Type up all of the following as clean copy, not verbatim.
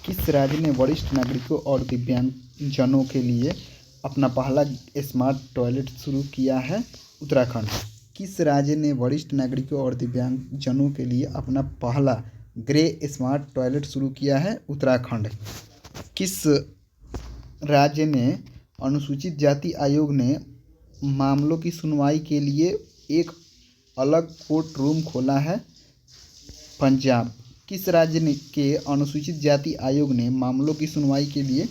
किस राज्य ने वरिष्ठ नागरिकों और दिव्यांगजनों के लिए अपना पहला स्मार्ट टॉयलेट शुरू किया है? उत्तराखंड। किस राज्य ने वरिष्ठ नागरिकों और दिव्यांगजनों के लिए अपना पहला ग्रे स्मार्ट टॉयलेट शुरू किया है? उत्तराखंड। किस राज्य ने अनुसूचित जाति आयोग ने मामलों की सुनवाई के लिए एक अलग कोर्ट रूम खोला है? पंजाब। किस राज्य के अनुसूचित जाति आयोग ने मामलों की सुनवाई के लिए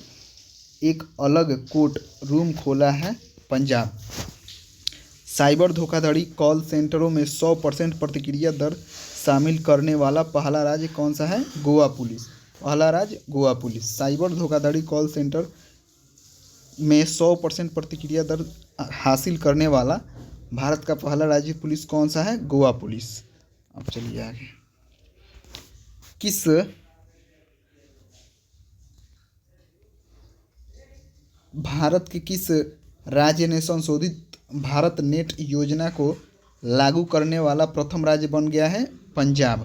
एक अलग कोर्ट रूम खोला है? पंजाब। साइबर धोखाधड़ी कॉल सेंटरों में 100% प्रतिक्रिया दर शामिल करने वाला पहला राज्य कौन सा है? गोवा पुलिस। पहला राज्य गोवा पुलिस। साइबर धोखाधड़ी कॉल सेंटर में 100% प्रतिक्रिया दर हासिल करने वाला भारत का पहला राज्य पुलिस कौन सा है? गोवा पुलिस। अब चलिए आगे। भारत के किस राज्य ने संशोधित भारत नेट योजना को लागू करने वाला प्रथम राज्य बन गया है? पंजाब।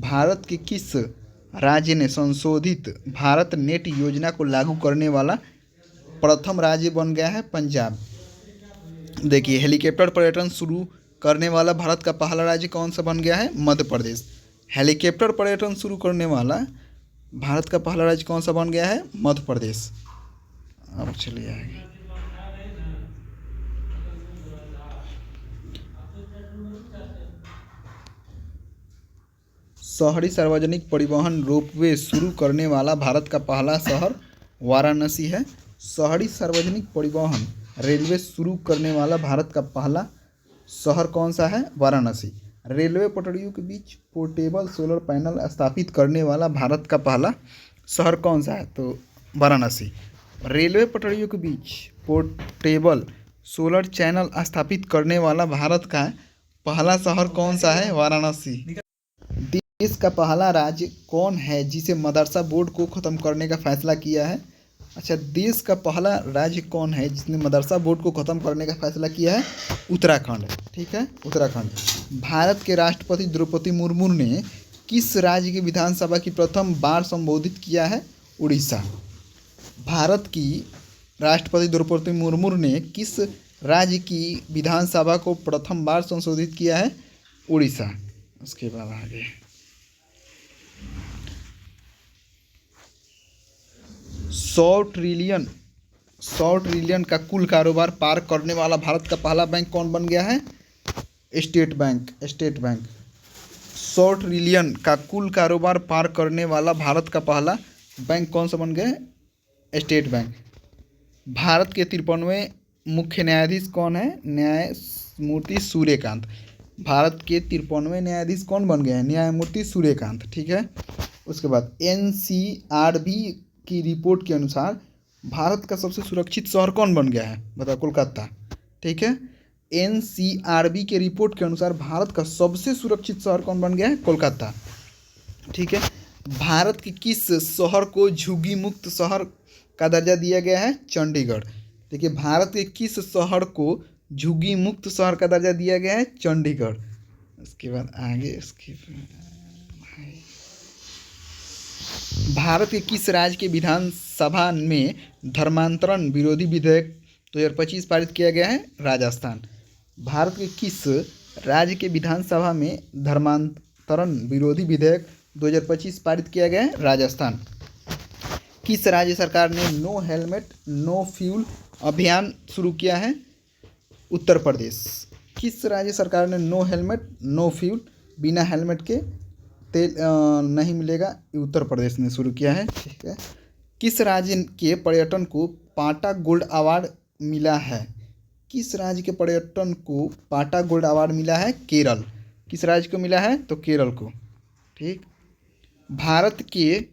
भारत के किस राज्य ने संशोधित भारत नेट योजना को लागू करने वाला प्रथम राज्य बन गया है? पंजाब। देखिए, हेलीकॉप्टर पर्यटन शुरू करने वाला भारत का पहला राज्य कौन सा बन गया है? मध्य प्रदेश। हेलीकॉप्टर पर्यटन शुरू करने वाला भारत का पहला राज्य कौन सा बन गया है? मध्य प्रदेश। अब चलिए आगे। शहरी सार्वजनिक परिवहन रोपवे शुरू करने वाला भारत का पहला शहर वाराणसी है। शहरी सार्वजनिक परिवहन रेलवे शुरू करने वाला भारत का पहला शहर कौन सा है? वाराणसी। रेलवे पटरियों के बीच पोर्टेबल सोलर पैनल स्थापित करने वाला भारत का पहला शहर कौन सा है? तो वाराणसी। रेलवे पटरियों के बीच पोर्टेबल सोलर चैनल स्थापित करने वाला भारत का पहला शहर कौन सा है? वाराणसी। देश का पहला राज्य कौन है जिसे मदरसा बोर्ड को ख़त्म करने का फैसला किया है? अच्छा, देश का पहला राज्य कौन है जिसने मदरसा बोर्ड को ख़त्म करने का फैसला किया है? उत्तराखंड। ठीक है, उत्तराखंड। भारत के राष्ट्रपति द्रौपदी मुर्मू ने किस राज्य की विधानसभा की प्रथम बार संबोधित किया है? उड़ीसा। भारत की राष्ट्रपति द्रौपदी मुर्मू ने किस राज्य की विधानसभा को प्रथम बार संशोधित किया है? उड़ीसा। उसके बाद आगे 100 ट्रिलियन का कुल कारोबार पार करने वाला भारत का पहला बैंक कौन बन गया है? State bank. 100 ट्रिलियन का कुल कारोबार पार करने वाला भारत का पहला बैंक कौन सा बन गया है? State bank. भारत के 53वें मुख्य न्यायाधीश कौन है? न्यायमूर्ति सूर्यकांत। भारत के 53वें न्यायाधीश कौन बन गए हैं? न्यायमूर्ति सूर्यकांत। ठीक है। उसके बाद NCRB की रिपोर्ट के अनुसार भारत का सबसे सुरक्षित शहर कौन बन गया है? बताओ। कोलकाता। ठीक है। NCRB के रिपोर्ट के अनुसार भारत का सबसे सुरक्षित शहर कौन बन गया है? कोलकाता। ठीक है। भारत के किस शहर को झुग्गी मुक्त शहर का दर्जा दिया गया है? चंडीगढ़। देखिए, भारत के किस शहर को झुग्गी मुक्त शहर का दर्जा दिया गया है? चंडीगढ़। उसके बाद आगे भारत के किस राज्य के विधानसभा में धर्मांतरण विरोधी विधेयक 2025 पारित किया गया है? राजस्थान। भारत के किस राज्य के विधानसभा में धर्मांतरण विरोधी विधेयक 2025 पारित किया गया है? राजस्थान। किस राज्य सरकार ने नो हेलमेट नो फ्यूल अभियान शुरू किया है? उत्तर प्रदेश। किस राज्य सरकार ने नो हेलमेट नो फ्यूल, बिना हेलमेट के तेल नहीं मिलेगा, उत्तर प्रदेश ने शुरू किया है। ठीक है। किस राज्य के पर्यटन को पाटा गोल्ड अवार्ड मिला है? किस राज्य के पर्यटन को पाटा गोल्ड अवार्ड मिला है? केरल। किस राज्य को मिला है? तो केरल को। ठीक। भारत के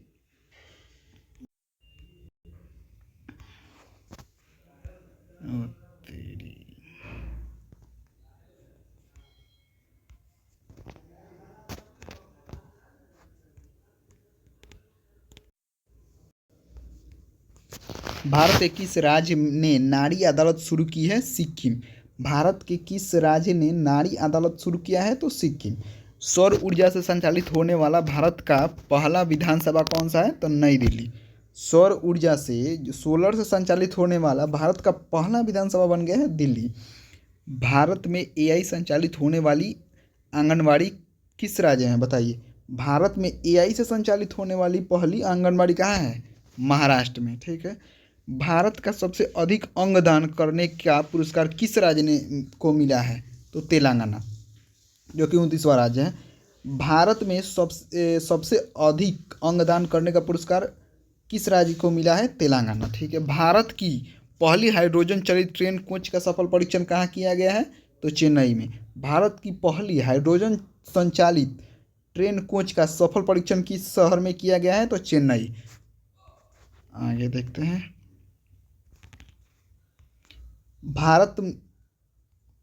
भारत के किस राज्य ने नारी अदालत शुरू की है? सिक्किम। भारत के किस राज्य ने नारी अदालत शुरू किया है? तो सिक्किम। सौर ऊर्जा से संचालित होने वाला भारत का पहला विधानसभा कौन सा है? तो नई दिल्ली। सौर ऊर्जा से, जो सोलर से संचालित होने वाला भारत का पहला विधानसभा बन गया है दिल्ली। भारत में एआई संचालित होने वाली आंगनबाड़ी किस राज्य में? बताइए। भारत में एआई से संचालित होने वाली पहली आंगनबाड़ी कहाँ है? महाराष्ट्र में। ठीक है। भारत का सबसे अधिक अंगदान करने का पुरस्कार किस राज्य ने को मिला है? तो तेलंगाना, जो कि 29वां राज्य है। भारत में सबसे अधिक अंगदान करने का पुरस्कार किस राज्य को मिला है? तेलंगाना। ठीक है। भारत की पहली हाइड्रोजन चलित ट्रेन कोच का सफल परीक्षण कहाँ किया गया है? तो चेन्नई में। भारत की पहली हाइड्रोजन संचालित ट्रेन कोच का सफल परीक्षण किस शहर में किया गया है? तो चेन्नई। आगे देखते हैं।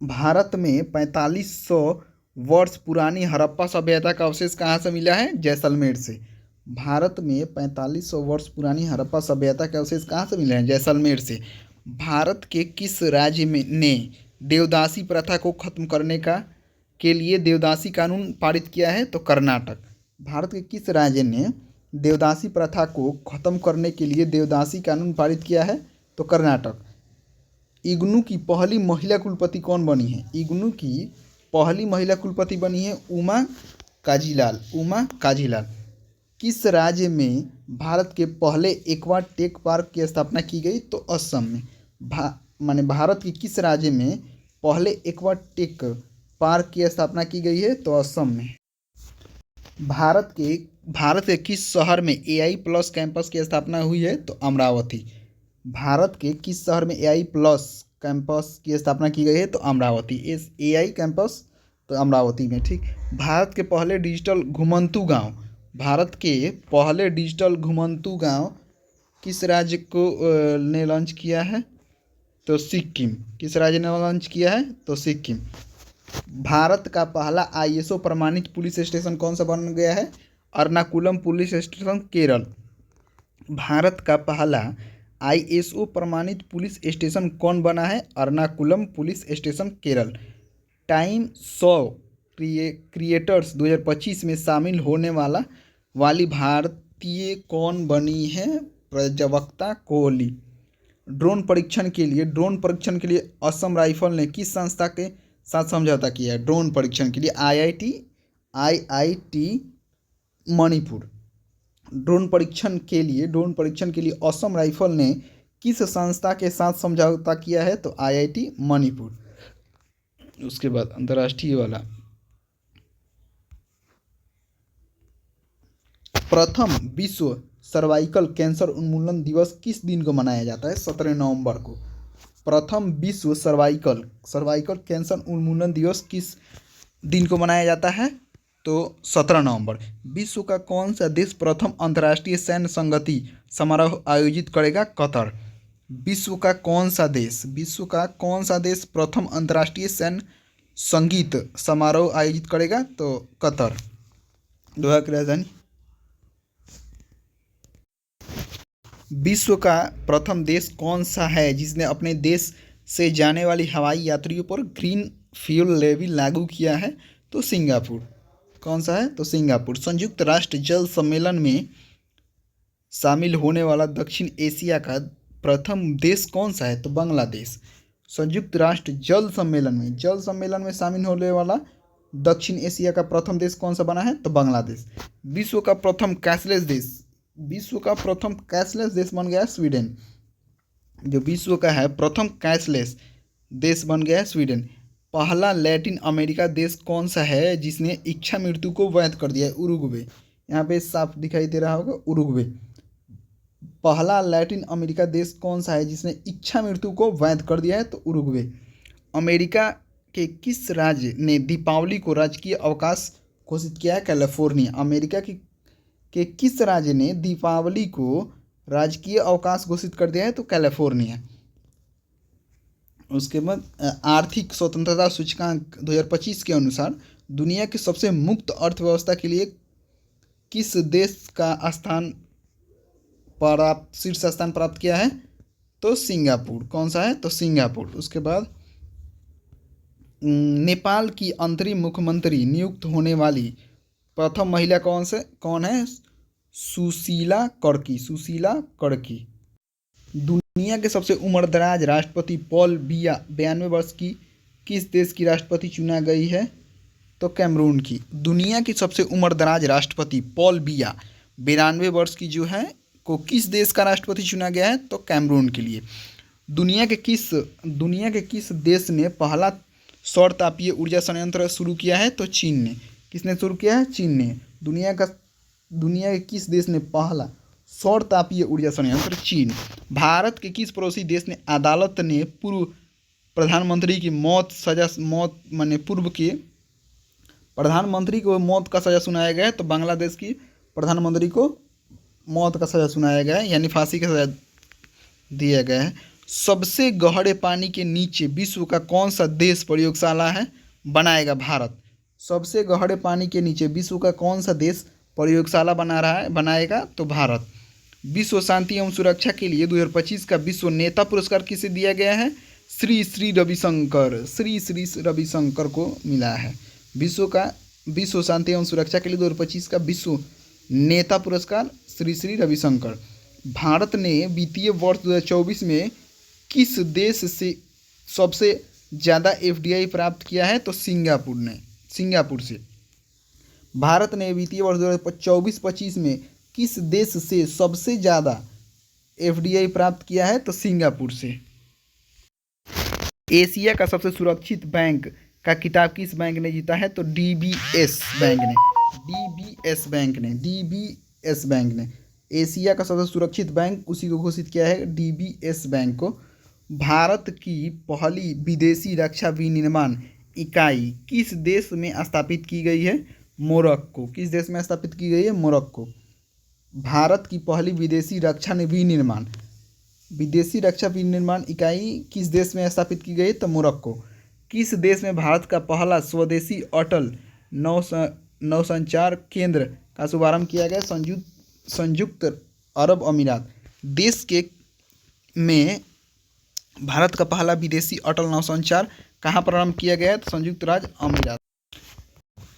भारत में 4500 वर्ष पुरानी हड़प्पा सभ्यता का अवशेष कहाँ से मिला है? जैसलमेर से। भारत में 4500 वर्ष पुरानी हड़प्पा सभ्यता के अवशेष कहाँ से मिले हैं? जैसलमेर से। भारत के किस राज्य में ने देवदासी प्रथा को खत्म करने के लिए देवदासी कानून पारित किया है? तो कर्नाटक। भारत के किस राज्य ने देवदासी प्रथा को खत्म करने के लिए देवदासी कानून पारित किया है? तो कर्नाटक। इग्नू की पहली महिला कुलपति कौन बनी है? इग्नू की पहली महिला कुलपति बनी है उमा काजीलाल। उमा काजीलाल। किस राज्य में भारत के पहले एक्वा टेक पार्क की स्थापना की गई? तो असम में। माने भारत के किस राज्य में पहले एक्वा टेक पार्क की स्थापना की गई है? तो असम में। भारत के किस शहर में एआई प्लस कैंपस की स्थापना हुई है? तो अमरावती। भारत के किस शहर में एआई प्लस कैंपस की स्थापना की गई है? तो अमरावती। इस एआई कैंपस तो अमरावती में। ठीक। भारत के पहले डिजिटल घुमंतू गांव, भारत के पहले डिजिटल घुमंतू गांव किस राज्य को ने लॉन्च किया है? तो सिक्किम। किस राज्य ने लॉन्च किया है? तो सिक्किम। भारत का पहला आईएसओ प्रमाणित पुलिस स्टेशन कौन सा बन गया है? Ernakulam police station, Kerala. भारत का पहला आईएसओ प्रमाणित पुलिस स्टेशन कौन बना है? Ernakulam police station, Kerala. Time 100 creators 2025 में शामिल होने वाली भारतीय कौन बनी है? प्रज्वक्ता कोहली। ड्रोन परीक्षण के लिए असम राइफल ने किस संस्था के साथ समझौता किया है? ड्रोन परीक्षण के लिए आईआईटी मणिपुर। ड्रोन परीक्षण के लिए असम राइफल ने किस संस्था के साथ समझौता किया है? तो आईआईटी मणिपुर। उसके बाद अंतर्राष्ट्रीय वाला, प्रथम विश्व सर्वाइकल कैंसर उन्मूलन दिवस किस दिन को मनाया जाता है? 17 नवंबर को। प्रथम विश्व सर्वाइकल कैंसर उन्मूलन दिवस किस दिन को मनाया जाता है? तो 17 नवंबर। विश्व का कौन सा देश प्रथम अंतर्राष्ट्रीय सैन्य संगति समारोह आयोजित करेगा? कतर। विश्व का कौन सा देश प्रथम अंतर्राष्ट्रीय सैन्य संगीत समारोह आयोजित करेगा? तो कतर। दोहा की राजधानी। विश्व का प्रथम देश कौन सा है जिसने अपने देश से जाने वाली हवाई यात्रियों पर ग्रीन फ्यूल लेवी लागू किया है? तो सिंगापुर। कौन सा है? तो सिंगापुर। संयुक्त राष्ट्र जल सम्मेलन में शामिल होने वाला दक्षिण एशिया का प्रथम देश कौन सा है? तो बांग्लादेश। संयुक्त राष्ट्र जल सम्मेलन में शामिल होने वाला दक्षिण एशिया का प्रथम देश कौन सा बना है? तो बांग्लादेश। विश्व का प्रथम कैशलेस देश बन गया स्वीडन। जो विश्व का है प्रथम कैशलेस देश बन गया है स्वीडन। पहला लैटिन अमेरिका देश कौन सा है जिसने इच्छा मृत्यु को वैध कर दिया है? उरुग्वे। यहाँ पे साफ दिखाई दे रहा होगा, उरुग्वे। पहला लैटिन अमेरिका देश कौन सा है जिसने इच्छा मृत्यु को वैध कर दिया है? तो उरुग्वे। अमेरिका के किस राज्य ने दीपावली को राजकीय अवकाश घोषित किया है? कैलिफोर्निया। अमेरिका के किस राज्य ने दीपावली को राजकीय अवकाश घोषित कर दिया है? तो कैलिफोर्निया। उसके बाद आर्थिक स्वतंत्रता सूचकांक 2025 के अनुसार दुनिया की सबसे मुक्त अर्थव्यवस्था के लिए किस देश का शीर्ष स्थान प्राप्त किया है? तो सिंगापुर। कौन सा है? तो सिंगापुर। उसके बाद नेपाल की अंतरिम मुख्यमंत्री नियुक्त होने वाली प्रथम महिला कौन है? सुशीला कर्की। सुशीला कर्की। दुनिया के सबसे उम्रदराज राष्ट्रपति पॉल बिया 92 वर्ष की किस देश की राष्ट्रपति चुना गई है? तो कैमरून की। दुनिया की सबसे उम्रदराज राष्ट्रपति पॉल बिया 92 वर्ष की जो है को किस देश का राष्ट्रपति चुना गया है? तो कैमरून के लिए। दुनिया के किस देश ने पहला सौर तापीय ऊर्जा संयंत्र शुरू किया है? तो चीन ने। किसने शुरू किया है? चीन ने। दुनिया के किस देश ने पहला सौर तापीय ऊर्जा संयंत्र? चीन। भारत के किस पड़ोसी देश ने अदालत ने पूर्व प्रधानमंत्री की मौत माने पूर्व के प्रधानमंत्री को मौत का सजा सुनाया गया है? तो बांग्लादेश की प्रधानमंत्री को मौत का सजा सुनाया गया है, यानी फांसी का सजा दिया गया है। सबसे गहरे पानी के नीचे विश्व का कौन सा देश प्रयोगशाला है बनाएगा? भारत। सबसे गहरे पानी के नीचे विश्व का कौन सा देश प्रयोगशाला बनाएगा? तो भारत। विश्व शांति एवं सुरक्षा के लिए 2025 का विश्व नेता पुरस्कार किसे दिया गया है? श्री श्री रविशंकर को मिला है। विश्व शांति एवं सुरक्षा के लिए 2025 का विश्व नेता पुरस्कार श्री श्री रविशंकर। भारत ने वित्तीय वर्ष 2024 में किस देश से सबसे ज़्यादा एफडीआई प्राप्त किया है? तो सिंगापुर से। भारत ने वित्तीय वर्ष 2024-25 में किस देश से सबसे ज़्यादा एफडीआई प्राप्त किया है? तो सिंगापुर से। एशिया का सबसे सुरक्षित बैंक का खिताब किस बैंक ने जीता है? तो डीबीएस बैंक ने। एशिया का सबसे सुरक्षित बैंक उसी को घोषित किया है, डीबीएस बैंक को। भारत की पहली विदेशी रक्षा विनिर्माण इकाई किस देश में स्थापित की गई है? मोरक्को। किस देश में स्थापित की गई है? मोरक्को। भारत की पहली विदेशी रक्षा विनिर्माण इकाई किस देश में स्थापित की गई? तो मोरक्को। किस देश में भारत का पहला स्वदेशी अटल नौसंचार केंद्र का शुभारंभ किया गया? संयुक्त अरब अमीरात। देश के में भारत का पहला विदेशी अटल नौसंचार कहाँ प्रारंभ किया गया? तो संयुक्त राज्य अमीरात।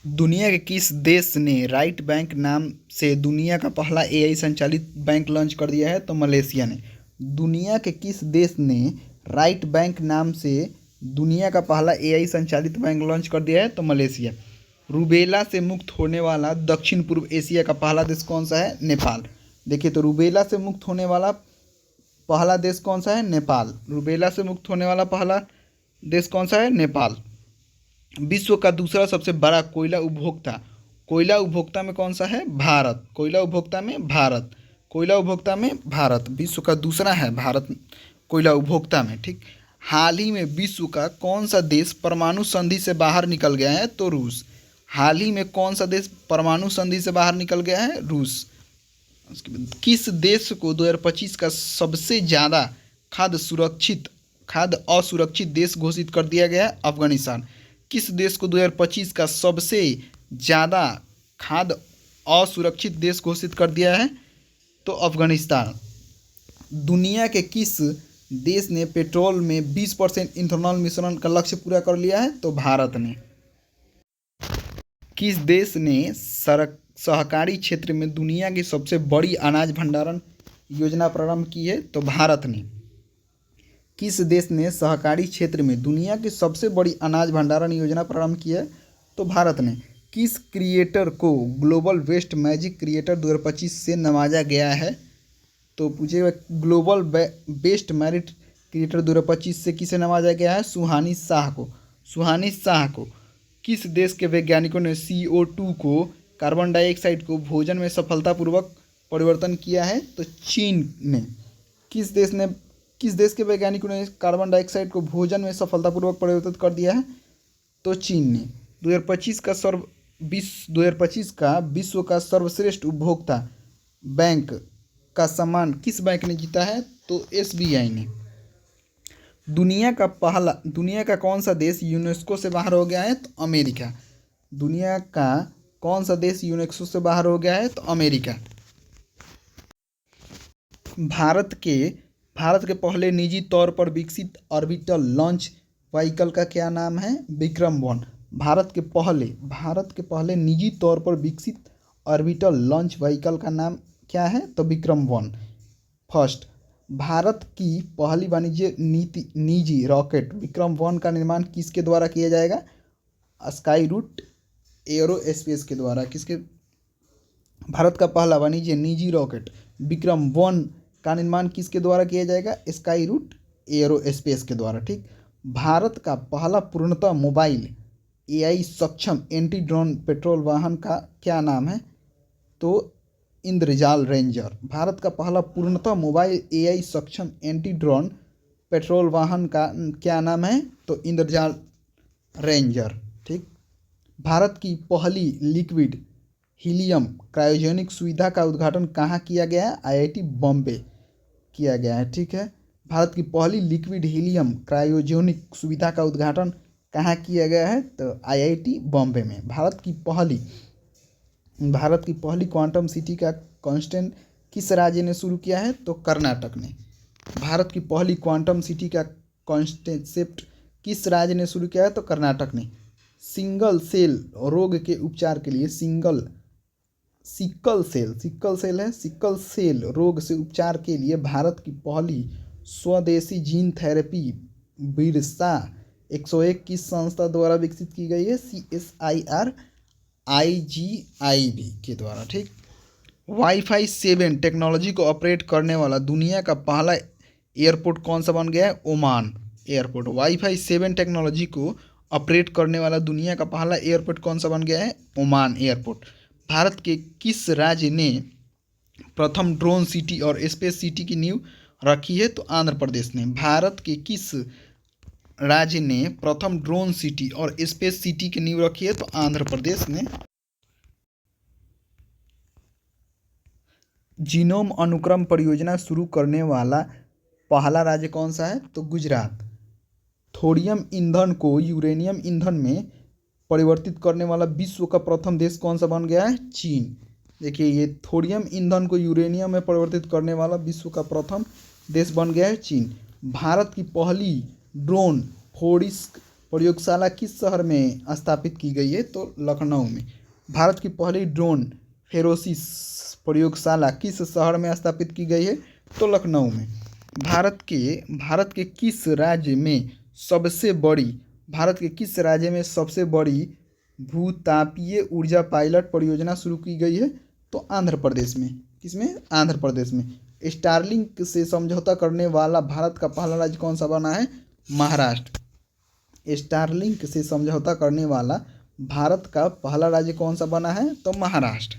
दुनिया के किस देश ने राइट बैंक नाम से दुनिया का पहला एआई संचालित बैंक लॉन्च कर दिया है? तो मलेशिया ने। दुनिया के किस देश ने राइट बैंक नाम से दुनिया का पहला एआई संचालित बैंक लॉन्च कर दिया है? तो मलेशिया। रूबेला से मुक्त होने वाला दक्षिण पूर्व एशिया का पहला देश कौन सा है? नेपाल। देखिए, तो रूबेला से मुक्त होने वाला पहला देश कौन सा है? नेपाल। रूबेला से मुक्त होने वाला पहला देश कौन सा है? नेपाल। विश्व का दूसरा सबसे बड़ा कोयला उपभोक्ता में कौन सा है? भारत। कोयला उपभोक्ता में भारत विश्व का दूसरा है, भारत कोयला उपभोक्ता में। ठीक। हाल ही में विश्व का कौन सा देश परमाणु संधि से बाहर निकल गया है? तो रूस। हाल ही में कौन सा देश परमाणु संधि से बाहर निकल गया है? रूस। किस देश को 2025 का सबसे ज़्यादा खाद्य असुरक्षित देश घोषित कर दिया गया है? अफगानिस्तान। किस देश को 2025 का सबसे ज़्यादा खाद्य असुरक्षित देश घोषित कर दिया है? तो अफगानिस्तान। दुनिया के किस देश ने पेट्रोल में 20% इथेनॉल मिश्रण का लक्ष्य पूरा कर लिया है? तो भारत ने। किस देश ने सहकारी क्षेत्र में दुनिया की सबसे बड़ी अनाज भंडारण योजना प्रारंभ की है? तो भारत ने। किस देश ने सहकारी क्षेत्र में दुनिया की सबसे बड़ी अनाज भंडारण योजना प्रारंभ की है? तो भारत ने। किस क्रिएटर को ग्लोबल बेस्ट मैजिक क्रिएटर 2025 से नवाजा गया है? तो पूछेगा ग्लोबल बेस्ट मैरिट क्रिएटर 2025 से किसे नवाजा गया है? सुहानी शाह को। किस देश के वैज्ञानिकों ने CO2 को कार्बन डाइऑक्साइड को भोजन में सफलतापूर्वक परिवर्तन किया है? तो चीन ने। किस देश के वैज्ञानिकों ने कार्बन डाइऑक्साइड को भोजन में सफलतापूर्वक परिवर्तित कर दिया है? तो चीन ने। 2025 का विश्व का सर्वश्रेष्ठ उपभोक्ता बैंक का सम्मान किस बैंक ने जीता है? तो SBI ने। दुनिया का कौन सा देश यूनेस्को से बाहर हो गया है? तो अमेरिका। दुनिया का कौन सा देश यूनेस्को से बाहर हो गया है? तो अमेरिका। भारत के पहले निजी तौर पर विकसित ऑर्बिटल लॉन्च व्हीकल का क्या नाम है? विक्रम-1। भारत के पहले निजी तौर पर विकसित ऑर्बिटल लॉन्च व्हीकल का नाम क्या है? तो विक्रम-1। फर्स्ट, भारत की पहली वाणिज्य नीति निजी रॉकेट विक्रम-1 का निर्माण किसके द्वारा किया जाएगा? स्काई रूट एरोस्पेस के द्वारा। किसके? भारत का पहला वाणिज्य निजी रॉकेट विक्रम-1 का निर्माण किसके द्वारा किया जाएगा? स्काई रूट एरोस्पेस के द्वारा। ठीक। भारत का पहला पूर्णतः मोबाइल एआई सक्षम एंटी ड्रोन पेट्रोल वाहन का क्या नाम है? तो इंद्रजाल रेंजर। भारत का पहला पूर्णतः मोबाइल एआई सक्षम एंटी ड्रोन पेट्रोल वाहन का क्या नाम है? तो इंद्रजाल रेंजर। ठीक। भारत की पहली लिक्विड हीलियम क्रायोजेनिक सुविधा का उद्घाटन कहाँ किया गया है? आईआईटी बॉम्बे किया गया है। ठीक है। भारत की पहली लिक्विड हीलियम क्रायोजेनिक सुविधा का उद्घाटन कहाँ किया गया है? तो आईआईटी बॉम्बे में। भारत की पहली क्वांटम सिटी का कॉन्स्टेंट किस राज्य ने शुरू किया है? तो कर्नाटक ने। भारत की पहली क्वांटम सिटी का कॉन्सेप्ट किस राज्य ने शुरू किया है? तो कर्नाटक ने। सिंगल सेल रोग के उपचार के लिए सिकल सेल रोग से उपचार के लिए भारत की पहली स्वदेशी जीन थेरेपी बिरसा 101 किस संस्था द्वारा विकसित की गई है? CSIR IGIB के द्वारा। ठीक। वाईफाई 7 टेक्नोलॉजी को ऑपरेट करने वाला दुनिया का पहला एयरपोर्ट कौन सा बन गया है? Oman airport. वाईफाई 7 टेक्नोलॉजी को ऑपरेट करने वाला दुनिया का पहला एयरपोर्ट कौन सा बन गया है? Oman airport. भारत के किस राज्य ने प्रथम ड्रोन सिटी और स्पेस सिटी की नींव रखी है? तो आंध्र प्रदेश ने। भारत के किस राज्य ने प्रथम ड्रोन सिटी और स्पेस सिटी की नींव रखी है? तो आंध्र प्रदेश ने। जीनोम अनुक्रम परियोजना शुरू करने वाला पहला राज्य कौन सा है? तो गुजरात। थोरियम ईंधन को यूरेनियम ईंधन में परिवर्तित करने वाला विश्व का प्रथम देश कौन सा बन गया है? चीन। देखिए, ये थोरियम ईंधन को यूरेनियम में परिवर्तित करने वाला विश्व का प्रथम देश बन गया है चीन। भारत की पहली ड्रोन फोरिस्क प्रयोगशाला किस शहर में स्थापित की गई है? तो लखनऊ में। भारत की पहली ड्रोन फेरोसिस प्रयोगशाला किस शहर में स्थापित की गई है? तो लखनऊ में। भारत के किस राज्य में सबसे बड़ी भूतापीय ऊर्जा पायलट परियोजना शुरू की गई है? तो आंध्र प्रदेश में। किसमें? आंध्र प्रदेश में। स्टारलिंक से समझौता करने वाला भारत का पहला राज्य कौन सा बना है? महाराष्ट्र। स्टारलिंक से समझौता करने वाला भारत का पहला राज्य कौन सा बना है? तो महाराष्ट्र।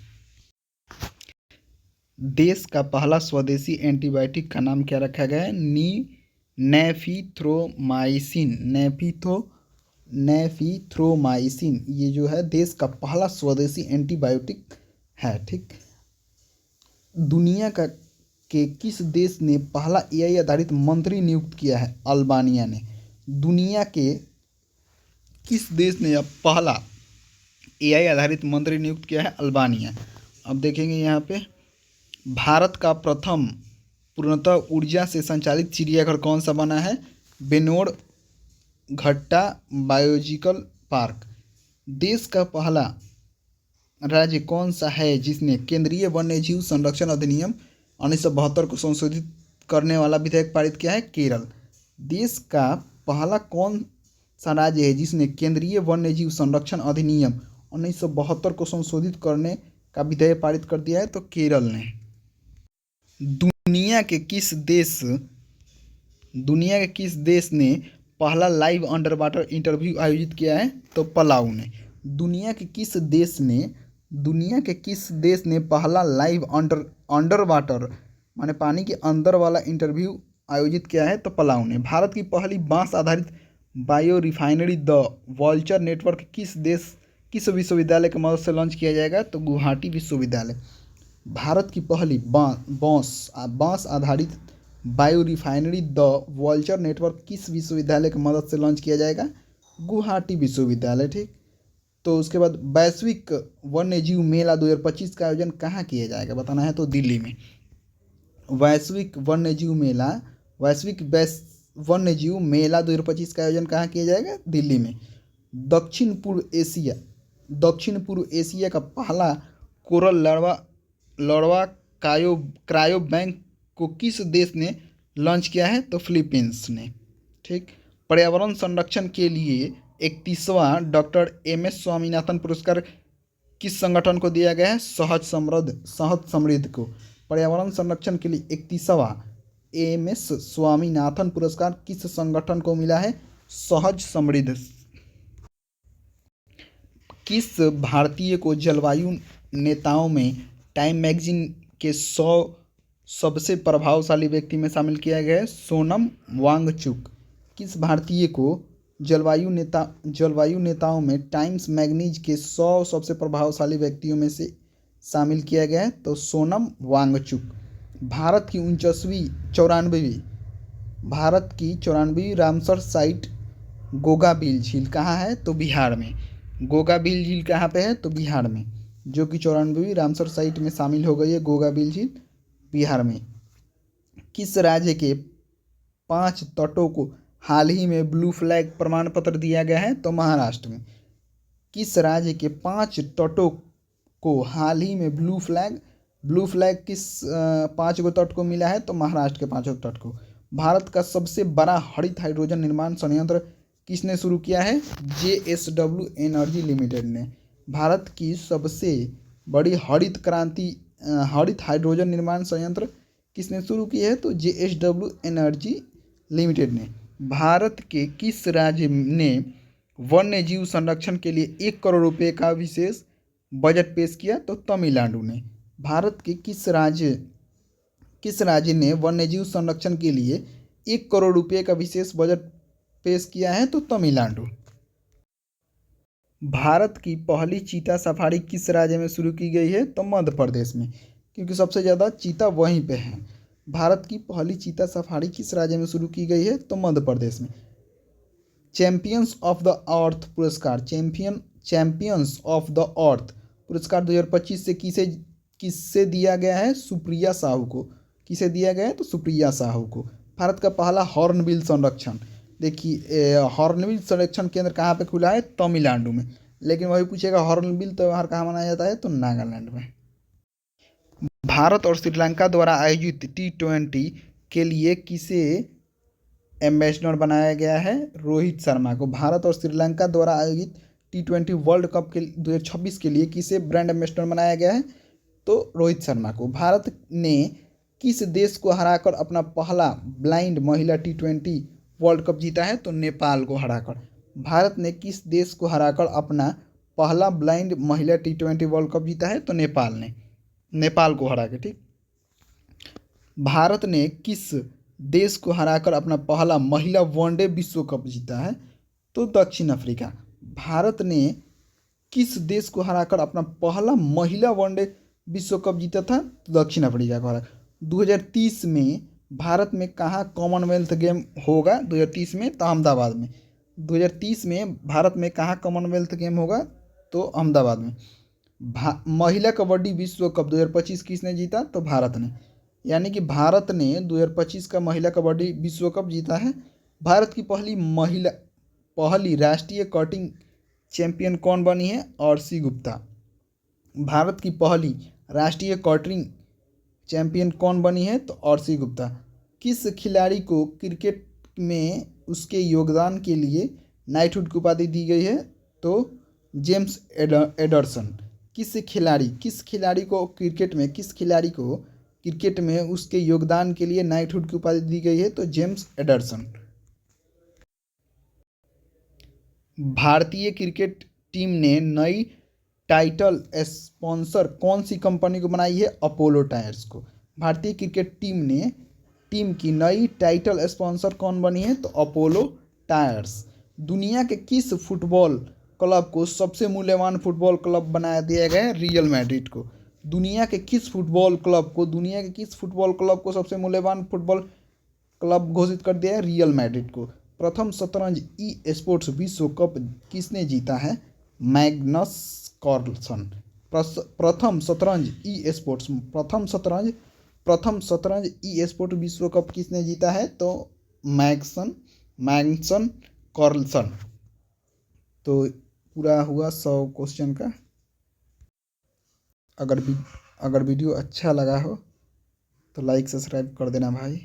देश का पहला स्वदेशी एंटीबायोटिक का नाम क्या रखा गया है? नेफिथ्रोमाइसिन। ये जो है देश का पहला स्वदेशी एंटीबायोटिक है। ठीक। दुनिया के किस देश ने पहला एआई आधारित मंत्री नियुक्त किया है? अल्बानिया ने। दुनिया के किस देश ने अब पहला एआई आधारित मंत्री नियुक्त किया है? अल्बानिया। अब देखेंगे यहाँ पे, भारत का प्रथम पूर्णतः ऊर्जा से संचालित चिड़ियाघर कौन सा बना है? बेनोड़ घट्टा बायोलॉजिकल पार्क। देश का पहला राज्य कौन सा है जिसने केंद्रीय वन्यजीव संरक्षण अधिनियम 1972 को संशोधित करने वाला विधेयक पारित किया है? केरल। देश का पहला कौन सा राज्य है जिसने केंद्रीय वन्यजीव संरक्षण अधिनियम 1972 को संशोधित करने का विधेयक पारित कर दिया है? तो केरल ने। दुनिया के किस देश ने पहला लाइव अंडर वाटर इंटरव्यू आयोजित किया है? तो पलाऊ ने। दुनिया के किस देश ने पहला लाइव अंडर वाटर माने पानी के अंदर वाला इंटरव्यू आयोजित किया है? तो पलाऊ ने। भारत की पहली बांस आधारित bio refinery the vulture network किस विश्वविद्यालय की मदद से लॉन्च किया जाएगा? तो गुवाहाटी विश्वविद्यालय। भारत की पहली बांस आधारित bio refinery the vulture network किस विश्वविद्यालय की मदद से लॉन्च किया जाएगा? गुवाहाटी विश्वविद्यालय। ठीक। तो उसके बाद वैश्विक वन्यजीव मेला 2025 का आयोजन कहाँ किया जाएगा? बताना है तो दिल्ली में। वैश्विक वन्य जीव मेला 2025 का आयोजन कहाँ किया जाएगा? दिल्ली में। दक्षिण पूर्व एशिया का पहला कोरल लार्वा क्रायो बैंक को किस देश ने लॉन्च किया है? तो फिलीपींस ने। ठीक। पर्यावरण संरक्षण के लिए 31वां डॉक्टर एम.एस. स्वामीनाथन पुरस्कार किस संगठन को दिया गया है? सहज समृद्ध को। पर्यावरण संरक्षण के लिए 31वां एम.एस. स्वामीनाथन पुरस्कार किस संगठन को मिला है? सहज समृद्ध। किस भारतीय को जलवायु नेताओं में टाइम मैगजीन के 100 सबसे प्रभावशाली व्यक्ति में शामिल किया गया है? सोनम वांगचुक। किस भारतीय को जलवायु नेताओं में टाइम्स मैगजीन के 100 सबसे प्रभावशाली व्यक्तियों में से शामिल किया गया है? तो सोनम वांगचुक। भारत की 94वीं रामसर साइट गोगाबिल झील कहाँ है? तो बिहार में। गोगाबिल झील कहाँ पे है? तो बिहार में, जो कि 94वीं रामसर साइट में शामिल हो गई है गोगाबिल झील, बिहार में। किस राज्य के 5 तटों को हाल ही में ब्लू फ्लैग प्रमाण पत्र दिया गया है? तो महाराष्ट्र में। किस राज्य के 5 तटों को हाल ही में ब्लू फ्लैग किस 5 गो तट को मिला है? तो महाराष्ट्र के 5 तट को। भारत का सबसे बड़ा हरित हाइड्रोजन निर्माण संयंत्र किसने शुरू किया है? JSW एनर्जी लिमिटेड ने। भारत की सबसे बड़ी हरित हाइड्रोजन निर्माण संयंत्र किसने शुरू की है? तो JSW एनर्जी लिमिटेड ने। भारत के किस राज्य ने वन्य जीव संरक्षण के लिए 1 करोड़ रुपए का विशेष बजट पेश किया? तो तमिलनाडु ने। भारत के किस राज्य ने वन्य जीव संरक्षण के लिए 1 करोड़ रुपए का विशेष बजट पेश किया है? तो तमिलनाडु। भारत की पहली चीता सफारी किस राज्य में शुरू की गई है? तो मध्य प्रदेश में, क्योंकि सबसे ज़्यादा चीता वहीं पे हैं। भारत की पहली चीता सफारी किस राज्य में शुरू की गई है? तो मध्य प्रदेश में। चैंपियंस ऑफ द अर्थ पुरस्कार 2025 से किससे दिया गया है? सुप्रिया साहू को। किसे दिया गया है? तो सुप्रिया साहू को। भारत का पहला हॉर्नबिल संरक्षण, देखिए हॉर्नबिल संरक्षण केंद्र कहाँ पे खुला है? तमिलनाडु में। लेकिन वही पूछेगा हॉर्नबिल त्योहार कहाँ मनाया जाता है? तो नागालैंड में। भारत और श्रीलंका द्वारा आयोजित T20 के लिए किसे एम्बेसडर बनाया गया है? रोहित शर्मा को। भारत और श्रीलंका द्वारा आयोजित T20 वर्ल्ड कप के 2026 के लिए किसे ब्रांड एम्बेसडर बनाया गया है? तो रोहित शर्मा को। भारत ने किस देश को हराकर अपना पहला ब्लाइंड महिला T20 वर्ल्ड कप जीता है? तो नेपाल को हराकर। भारत ने किस देश को हराकर अपना पहला ब्लाइंड महिला T20 वर्ल्ड कप जीता है? तो नेपाल को हरा के। ठीक। भारत ने किस देश को हराकर अपना पहला महिला वनडे विश्व कप जीता है? तो दक्षिण अफ्रीका। भारत ने किस देश को हराकर अपना पहला महिला वनडे विश्व कप जीता था? तो दक्षिण अफ्रीका को हरा। 2030 में भारत में कहाँ कॉमनवेल्थ गेम होगा? 2030 में तो अहमदाबाद में। 2030 में भारत में कहाँ कॉमनवेल्थ गेम होगा? तो अहमदाबाद में। महिला कबड्डी विश्व कप 2025 किसने जीता? तो भारत ने। यानी कि भारत ने 2025 का महिला कबड्डी विश्व कप जीता है। भारत की पहली राष्ट्रीय कर्टिंग चैंपियन कौन बनी है? आरसी गुप्ता। भारत की पहली राष्ट्रीय कर्टिंग चैंपियन कौन बनी है? तो आरसी गुप्ता। किस खिलाड़ी को क्रिकेट में उसके योगदान के लिए नाइटहुड की उपाधि दी गई है? तो जेम्स एडरसन। किस खिलाड़ी को क्रिकेट में उसके योगदान के लिए नाइटहुड की उपाधि दी गई है? तो जेम्स एडरसन। भारतीय क्रिकेट टीम ने नई टाइटल स्पॉन्सर कौन सी कंपनी को बनाई है? अपोलो टायर्स को। भारतीय क्रिकेट टीम की नई टाइटल स्पॉन्सर कौन बनी है? तो अपोलो टायर्स। दुनिया के किस फुटबॉल क्लब को सबसे मूल्यवान फुटबॉल क्लब बना दिया गया है? रियल मैड्रिड को। दुनिया के किस फुटबॉल क्लब को सबसे मूल्यवान फुटबॉल क्लब घोषित कर दिया है? रियल मैड्रिड को। प्रथम शतरंज ई स्पोर्ट्स विश्व कप किसने जीता है? Magnus Carlsen. प्रथम शतरंज ई स्पोर्ट्स विश्व कप किसने जीता है? तो मैग्सन मैग्सन कार्लसन। तो पूरा हुआ 100 क्वेश्चन का। अगर वीडियो अच्छा लगा हो तो लाइक सब्सक्राइब कर देना भाई।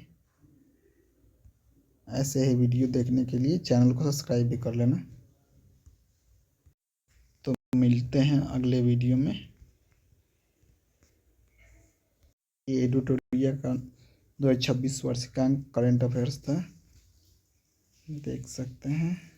ऐसे ही वीडियो देखने के लिए चैनल को सब्सक्राइब भी कर लेना। तो मिलते हैं अगले वीडियो में। ये एडिटोरियल का 2026 वार्षिकांक करंट अफेयर्स था, देख सकते हैं।